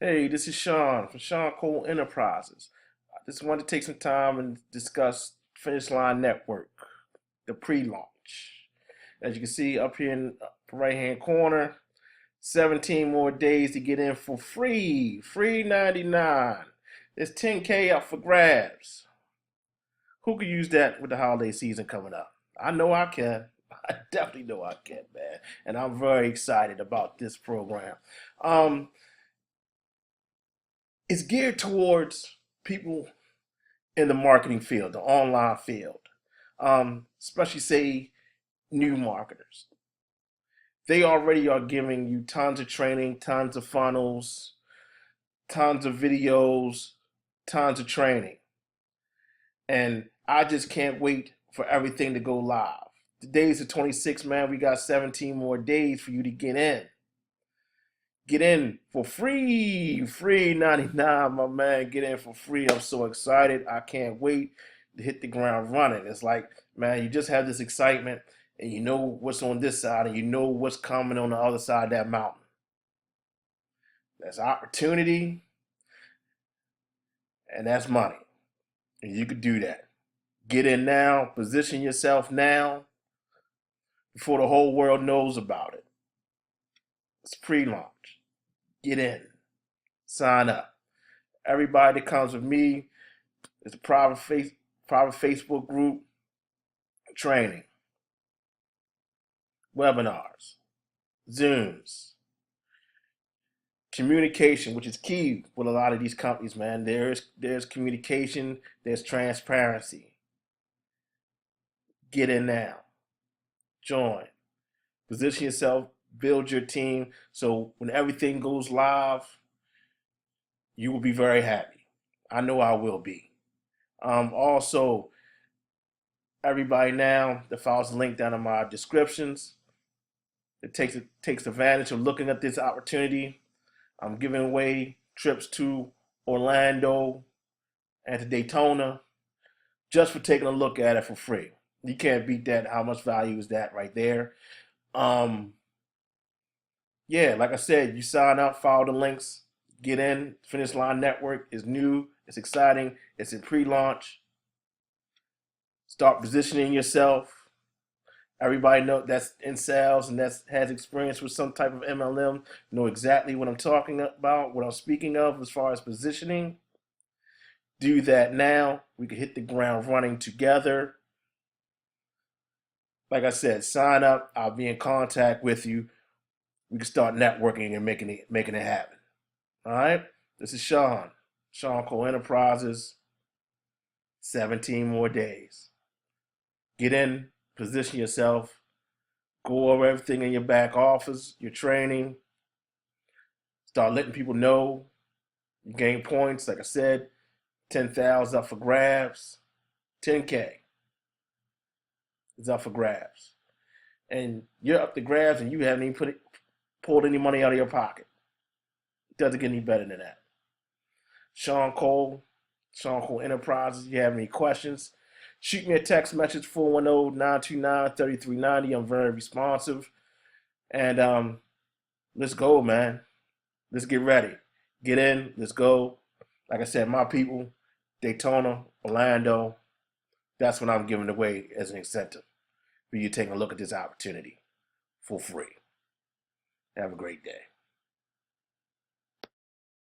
Hey, this is Sean from Sean Cole Enterprises. I just wanted to take some time and discuss Finish Line Network, the pre-launch. As you can see up here in the right-hand corner, 17 more days to get in for free 99. There's 10K up for grabs. Who could use that with the holiday season coming up? I know I can. I definitely know I can, man. And I'm very excited about this program. Um, it's geared towards people in the marketing field, the online field, especially say new marketers. They already are giving you tons of training, tons of funnels, tons of videos, tons of training. And I just can't wait for everything to go live. Today's the 26th, man. We got 17 more days for you to get in. Get in for free 99, my man. Get in for free. I'm so excited. I can't wait to hit the ground running. It's like, man, you just have this excitement and you know what's on this side and you know what's coming on the other side of that mountain. That's opportunity and that's money. And you could do that. Get in now, position yourself now before the whole world knows about it. It's pre-launch. Get in. Sign up. Everybody that comes with me, it's a private Facebook group, training, webinars, Zooms, communication, which is key with a lot of these companies, man. There's communication, there's transparency. Get in now. Join. Position yourself, build your team, so when everything goes live, you will be very happy. I know I will be. Also, everybody now that follows the link down in my descriptions, it takes advantage of looking at this opportunity. I'm giving away trips to Orlando and to Daytona just for taking a look at it for free. You can't beat that. How much value is that right there? Um, yeah, like I said, you sign up, follow the links, get in. Finish Line Network is new, it's exciting, it's in pre-launch. Start positioning yourself. Everybody know that's in sales and that has experience with some type of MLM know exactly what I'm talking about, what I'm speaking of as far as positioning. Do that now. We can hit the ground running together. Like I said, sign up. I'll be in contact with you. We can start networking and making it happen. All right. This is Sean Cole Enterprises. 17 more days. Get in, position yourself, go over everything in your back office, your training, start letting people know. You gain points, like I said, 10,000 up for grabs, 10K is up for grabs. And you're up to grabs and you haven't even pulled any money out of your pocket. It doesn't get any better than that. Sean Cole Enterprises. If you have any questions, shoot me a text message, 410-929-3390. I'm very responsive. And let's go, man. Let's get ready. Get in. Let's go. Like I said, my people, Daytona, Orlando, that's what I'm giving away as an incentive for you taking a look at this opportunity for free. Have a great day.